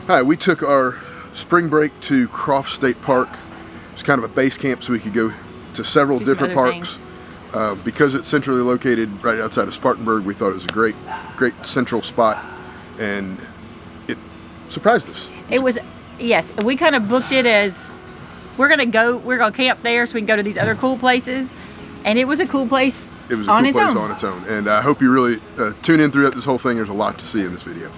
Hi, we took our spring break to Croft State Park. It's kind of a base camp so we could go to several different parks. Because it's centrally located right outside of Spartanburg, we thought it was a great central spot, and it surprised us. It was, yes, we kind of booked it as we're gonna camp there so we can go to these other cool places, and it was a cool place. It was a cool place on its own, and I hope you really tune in throughout this whole thing. There's a lot to see in this video.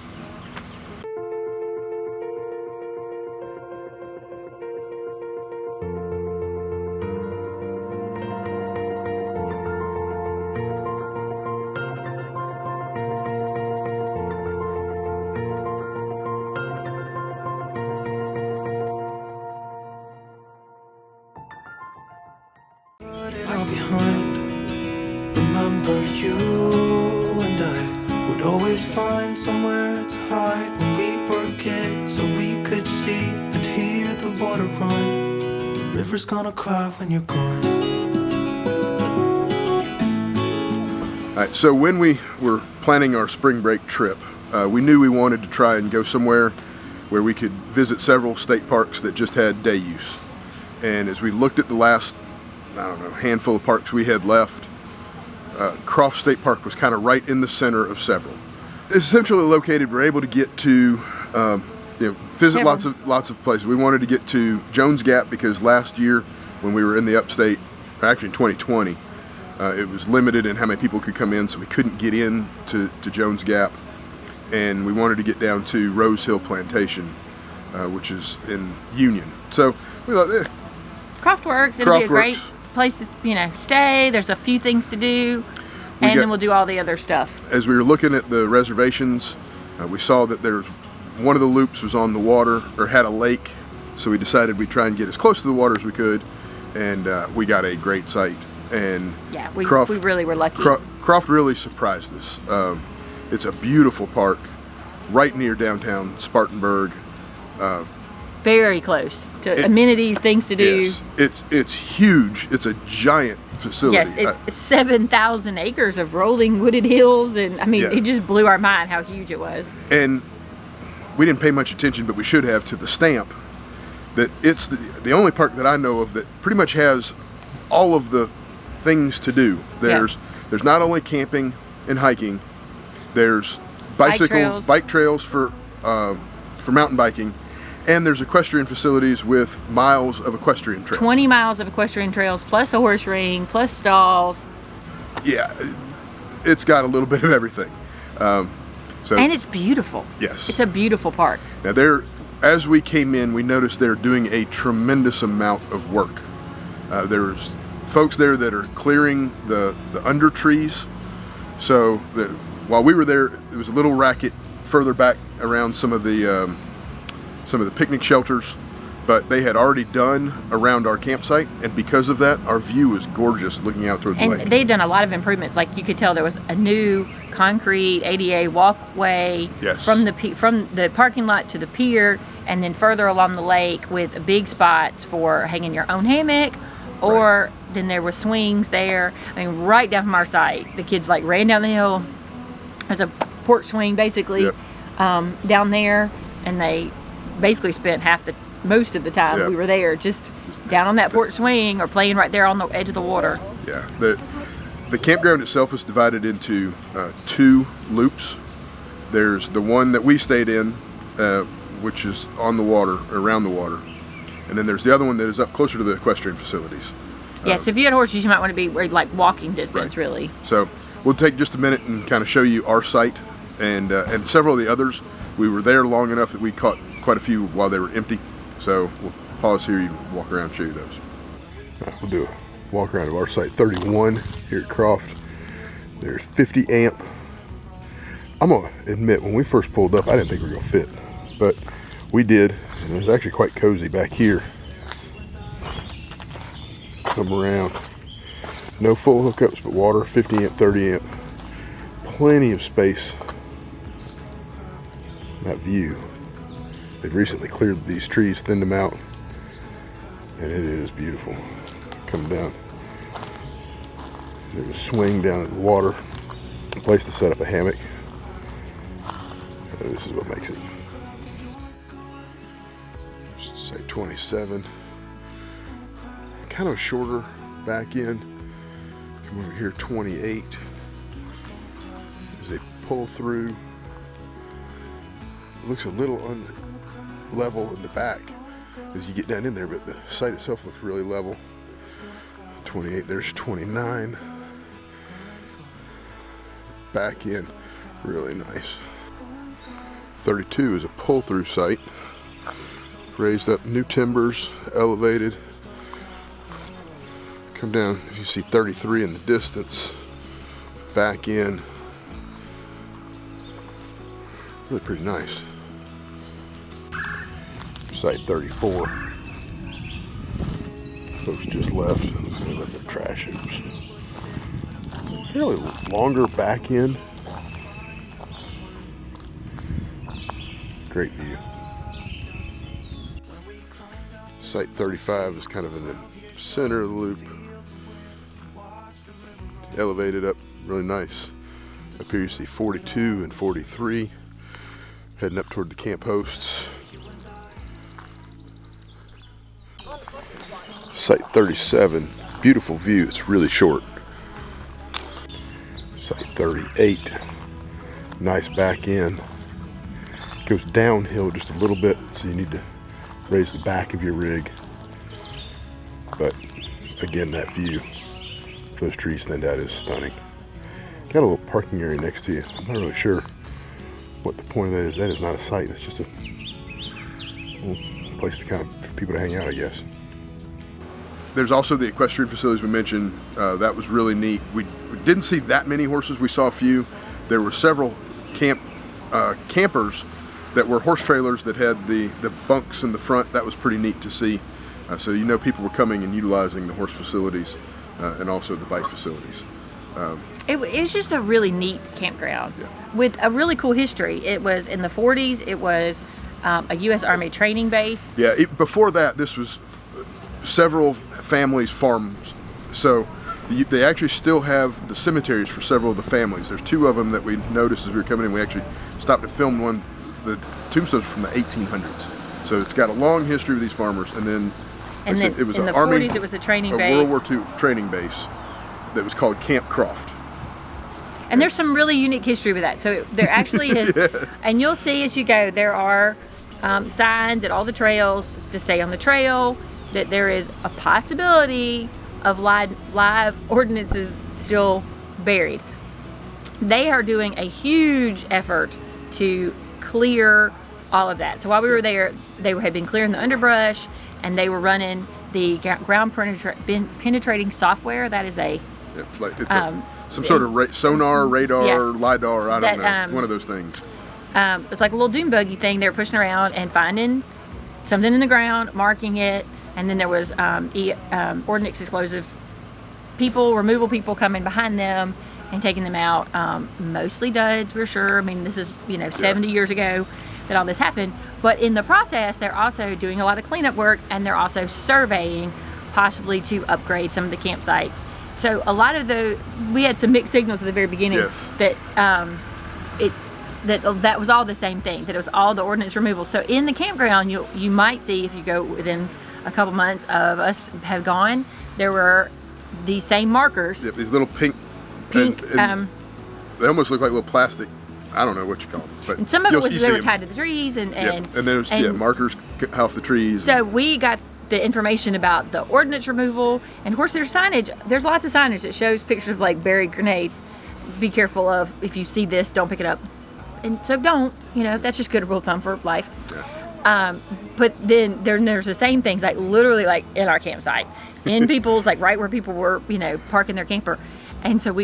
Remember you and I would always find somewhere to hide when we were kids, so we could see and hear the water run. The river's gonna cry when you're gone. Alright, so when we were planning our spring break trip, we knew we wanted to try and go somewhere where we could visit several state parks that just had day use. And as we looked at the last, I don't know, handful of parks we had left, Croft State Park was kind of right in the center of several. It's centrally located. We're able to get to visit lots of places. We wanted to get to Jones Gap because last year when we were in the upstate, actually in 2020, it was limited in how many people could come in, so we couldn't get in to Jones Gap. And we wanted to get down to Rose Hill Plantation, which is in Union. So we thought, Croft works. It'll be a great place to stay. There's a few things to do, and then we'll do all the other stuff. As we were looking at the reservations, we saw that there's one of the loops was on the water or had a lake, so we decided we'd try and get as close to the water as we could, and we got a great site. And yeah, we really were lucky. Croft really surprised us. It's a beautiful park right near downtown Spartanburg. Very close to amenities, things to do. Yes, it's huge. It's a giant facility. Yes, it's 7,000 acres of rolling wooded hills, and I mean, it just blew our mind how huge it was. And we didn't pay much attention, but we should have, to the stamp that it's the only park that I know of that pretty much has all of the things to do. There's not only camping and hiking. There's bike trails for mountain biking. And there's equestrian facilities with miles of equestrian trails. 20 miles of equestrian trails, plus a horse ring, plus stalls. Yeah, it's got a little bit of everything. And it's beautiful. Yes. It's a beautiful park. Now as we came in, we noticed they're doing a tremendous amount of work. There's folks there that are clearing the under trees. So that while we were there, there was a little racket further back around some of the picnic shelters, but they had already done around our campsite, and because of that, our view was gorgeous looking out toward the lake. And they'd done a lot of improvements. Like, you could tell there was a new concrete ADA walkway from the parking lot to the pier, and then further along the lake with big spots for hanging your own hammock, or then there were swings there. I mean, right down from our site, the kids like ran down the hill. There's a porch swing basically down there, and they basically spent most of the time we were there just down on that porch swing or playing right there on the edge of the water. Yeah, the campground itself is divided into 2 loops. There's the one that we stayed in, which is on the water, around the water, and then there's the other one that is up closer to the equestrian facilities. Yes, if you had horses, you might want to be like walking distance, really. So we'll take just a minute and kind of show you our site and several of the others. We were there long enough that we caught quite a few while they were empty, so we'll pause here, you can walk around and show you those. We'll do a walk around of our site 31 here at Croft. There's 50 amp. I'm gonna admit, when we first pulled up, I didn't think we were gonna fit, but we did, and it was actually quite cozy back here. Come around, no full hookups, but water, 50 amp, 30 amp, plenty of space. That view. They've recently cleared these trees, thinned them out, and it is beautiful. Come down. There's a swing down at the water, a place to set up a hammock. This is what makes it. Site 27. Kind of a shorter back end. Come over here, 28. As they pull through, it looks a little unlevel in the back as you get down in there, but the site itself looks really level. 28, there's 29. Back end, really nice. 32 is a pull-through site. Raised up, new timbers, elevated. Come down, you see 33 in the distance. Back in, really pretty nice. Site 34. Folks just left. They let their trash hoops. Fairly longer back end. Great view. Site 35 is kind of in the center of the loop. Elevated up, really nice. Up here you see 42 and 43. Heading up toward the camp hosts. Site 37, beautiful view, it's really short. Site 38, nice back end. Goes downhill just a little bit, so you need to raise the back of your rig. But again, that view, those trees stand out, is stunning. Got a little parking area next to you. I'm not really sure what the point of that is. That is not a site, it's just a little place to kind of for people to hang out, I guess. There's also the equestrian facilities we mentioned. That was really neat. We didn't see that many horses. We saw a few. There were several campers that were horse trailers that had the bunks in the front. That was pretty neat to see. So you know people were coming and utilizing the horse facilities and also the bike facilities. It was just a really neat campground with a really cool history. It was in the 40s. It was a U.S. Army training base. Yeah, before that, this was several families' farms. So they actually still have the cemeteries for several of the families. There's two of them that we noticed as we were coming in. We actually stopped to film one. The tombstones from the 1800s. So it's got a long history with these farmers. And then, it was in the Army, 40s, it was a training base. World War II training base that was called Camp Croft. And there's some really unique history with that. So there actually is, and you'll see as you go, there are signs at all the trails to stay on the trail, that there is a possibility of live ordinances still buried. They are doing a huge effort to clear all of that. So while we were there, they had been clearing the underbrush, and they were running the ground penetrating software. That is a some sort of sonar, radar, LiDAR, I don't know, one of those things. It's like a little dune buggy thing. They were pushing around and finding something in the ground, marking it, and then there was ordnance explosive removal people coming behind them and taking them out. Mostly duds, we're sure. I mean, this is 70 years ago that all this happened. But in the process, they're also doing a lot of cleanup work, and they're also surveying, possibly to upgrade some of the campsites. So a lot of we had some mixed signals at the very beginning that that was all the same thing, that it was all the ordnance removal. So in the campground, you might see, if you go within a couple months of us have gone, there were these same markers. Yep, these little pink and they almost look like little plastic, I don't know what you call them. But and some of it was they were tied to the trees and there's markers off the trees. So we got the information about the ordnance removal, and of course there's signage. There's lots of signage that shows pictures of like buried grenades. Be careful of, if you see this, don't pick it up. And so don't, that's just good rule of thumb for life. Yeah. But then there's the same things, like literally like in our campsite, in people's, like right where people were, parking their camper. And so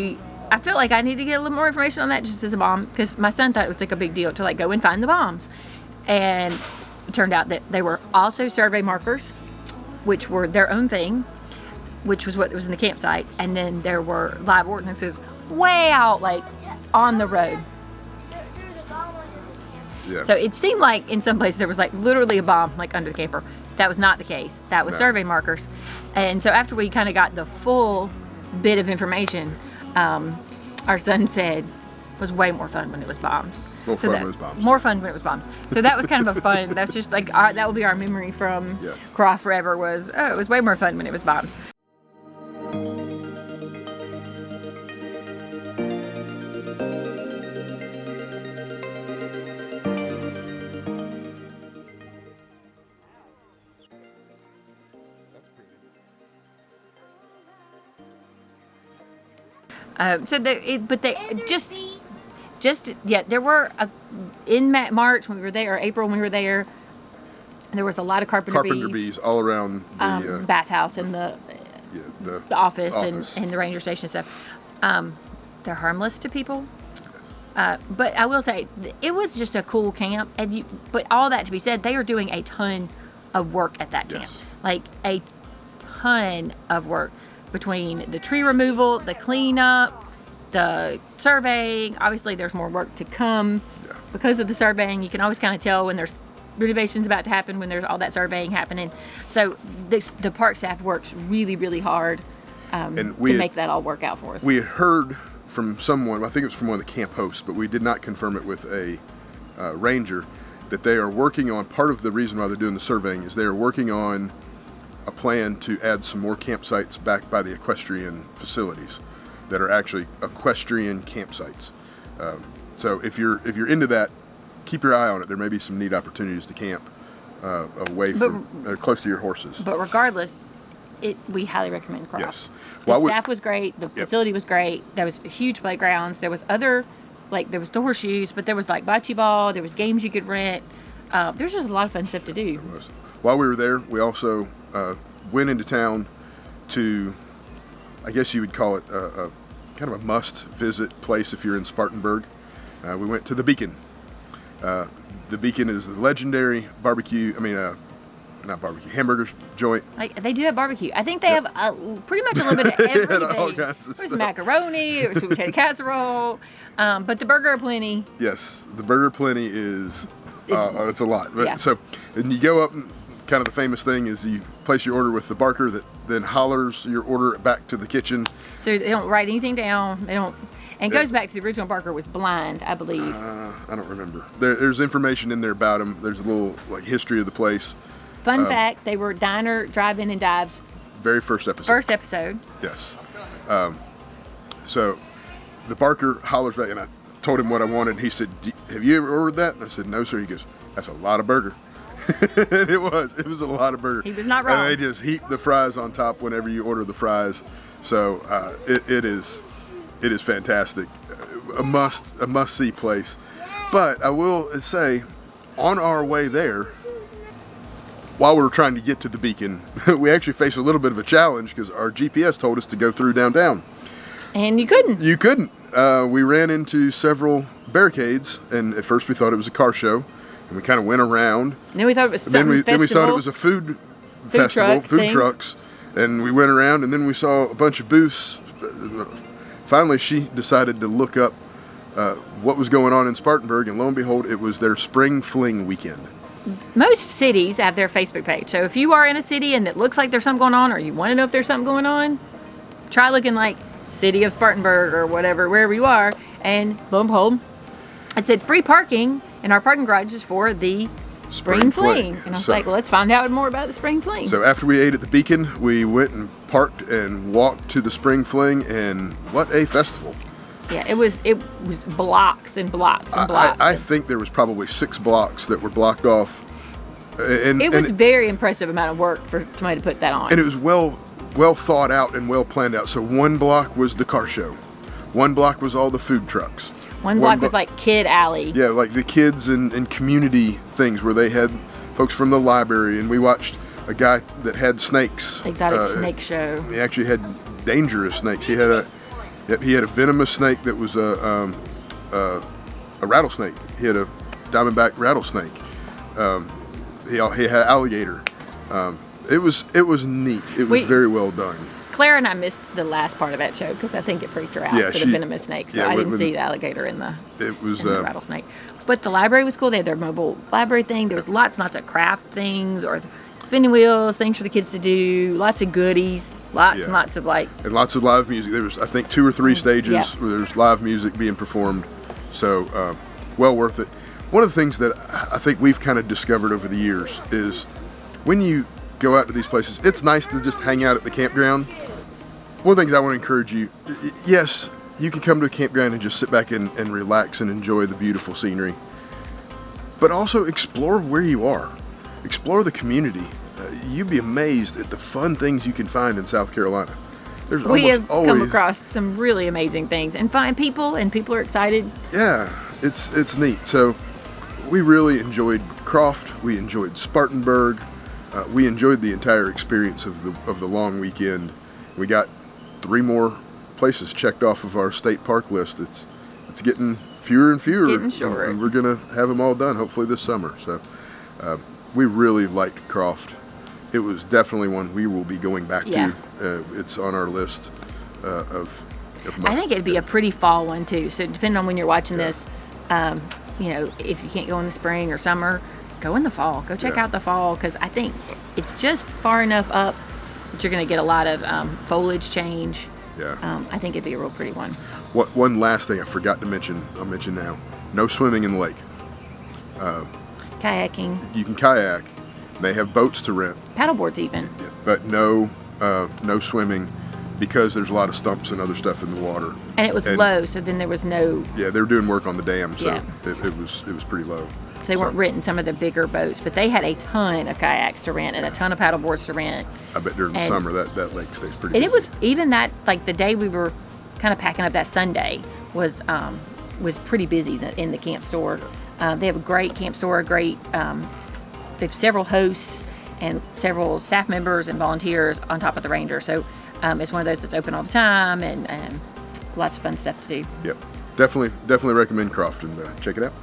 I feel like I need to get a little more information on that just as a mom, because my son thought it was like a big deal to like go and find the bombs. And it turned out that they were also survey markers, which were their own thing, which was what was in the campsite. And then there were live ordinances way out, like on the road. Yeah. So it seemed like in some places there was like literally a bomb like under the camper. That was not the case. That was survey markers. And so after we kind of got the full bit of information, our son said it was way more fun when it was bombs. More fun when it was bombs. More fun when it was bombs. So that was kind of a fun. That's just like that will be our memory from Croft forever. Was it was way more fun when it was bombs. There were in March when we were there, or April when we were there. There was a lot of carpenter bees all around the bathhouse and the office. And the ranger station stuff. They're harmless to people, but I will say it was just a cool camp. But all that to be said, they are doing a ton of work at that camp, like a ton of work. Between the tree removal, the cleanup, the surveying. Obviously, there's more work to come because of the surveying. You can always kind of tell when there's renovations about to happen, when there's all that surveying happening. So the park staff works really, really hard to make that all work out for us. We had heard from someone, I think it was from one of the camp hosts, but we did not confirm it with a ranger, that they are working on, part of the reason why they're doing the surveying is they are working on a plan to add some more campsites back by the equestrian facilities that are actually equestrian campsites. So if you're into that, keep your eye on it. There may be some neat opportunities to camp away from close to your horses. But regardless, we highly recommend Croft. Yes. The staff was great. The facility was great. There was huge playgrounds. There was there was the horseshoes, but there was like bocce ball. There was games you could rent. There was just a lot of fun stuff to do. While we were there, we also went into town to, I guess you would call it a kind of a must-visit place if you're in Spartanburg. We went to the Beacon. The Beacon is the legendary hamburger joint. They do have barbecue. I think they have pretty much a little bit of everything. All kinds of There's stuff. Macaroni, there's sweet potato casserole, but the burger aplenty. Yes, the burger aplenty is it's a lot. So, and you go up, and kind of the famous thing is you place your order with the barker that then hollers your order back to the kitchen. So they don't write anything down. They don't. And it goes back to the original barker was blind, I believe. I don't remember. There's information in there about him. There's a little history of the place. Fun fact: they were diner, drive-in, and dives. Very first episode. First episode. Yes. So the barker hollers back, and I told him what I wanted. And he said, "Have you ever ordered that?" And I said, "No, sir." He goes, "That's a lot of burger." And it was a lot of burger. He was not wrong. And they just heap the fries on top whenever you order the fries. So it is fantastic, a must see place. But I will say, on our way there, while we were trying to get to the Beacon, we actually faced a little bit of a challenge because our GPS told us to go through downtown. And you couldn't. You couldn't. We ran into several barricades, and at first we thought it was a car show, and we kind of went around. Then we thought it was then we thought it was a food festival, food trucks, and we went around, and then we saw a bunch of booths. Finally, she decided to look up what was going on in Spartanburg, and lo and behold, it was their Spring Fling weekend. Most cities have their Facebook page. So if you are in a city and it looks like there's something going on, or you want to know if there's something going on, try looking like City of Spartanburg or whatever, wherever you are, and lo and behold, it said free parking in our parking garages for the Spring Fling. And I was like, well, let's find out more about the Spring Fling. So after we ate at the Beacon, we went and parked and walked to the Spring Fling, and what a festival. Yeah, it was blocks and blocks and blocks. I think there was probably 6 blocks that were blocked off. It was very impressive amount of work for somebody to put that on. And it was well thought out and well planned out. So one block was the car show. One block was all the food trucks. One block was like Kid Alley. Yeah, like the kids and community things where they had folks from the library, and we watched a guy that had snakes. Exotic snake show. He actually had dangerous snakes. He had a venomous snake that was a rattlesnake. He had a diamondback rattlesnake. He had alligator. It was neat. It was very well done. Claire and I missed the last part of that show because I think it freaked her out for the venomous snake. So I didn't see the alligator in the rattlesnake. But the library was cool. They had their mobile library thing. There was lots of craft things or spinning wheels, things for the kids to do. Lots of goodies. Lots and lots of and lots of live music. There was, I think, 2 or 3 stages where there's live music being performed. So well worth it. One of the things that I think we've kind of discovered over the years is when you go out to these places, it's nice to just hang out at the campground. One of the things I want to encourage you, yes, you can come to a campground and just sit back and relax and enjoy the beautiful scenery, but also explore where you are. Explore the community. You'd be amazed at the fun things you can find in South Carolina. We have come across some really amazing things and find people, and people are excited. Yeah, it's neat. So we really enjoyed Croft. We enjoyed Spartanburg. We enjoyed the entire experience of the long weekend. We got 3 more places checked off of our state park list. It's getting fewer and fewer. It's getting shorter. And we're gonna have them all done hopefully this summer. So we really liked Croft. It was definitely one we will be going back to. It's on our list of must. I think it'd be a pretty fall one too. So depending on when you're watching this, you know, if you can't go in the spring or summer, go in the fall. Go check out the fall, because I think it's just far enough up that you're going to get a lot of foliage change. Yeah. I think it'd be a real pretty one. One last thing I forgot to mention, I'll mention now. No swimming in the lake. Kayaking. You can kayak. They have boats to rent. Paddleboards even. Yeah, but no swimming, because there's a lot of stumps and other stuff in the water. And it was low, so then there was no... Yeah, they were doing work on the dam, so it was pretty low. So they weren't renting some of the bigger boats, but they had a ton of kayaks to rent and a ton of paddleboards to rent. I bet during the summer that lake stays pretty busy. And it was even that, like the day we were kind of packing up that Sunday was pretty busy in the camp store. They have a great camp store, they have several hosts and several staff members and volunteers on top of the Ranger. So it's one of those that's open all the time and lots of fun stuff to do. Yep. Definitely recommend Croft and check it out.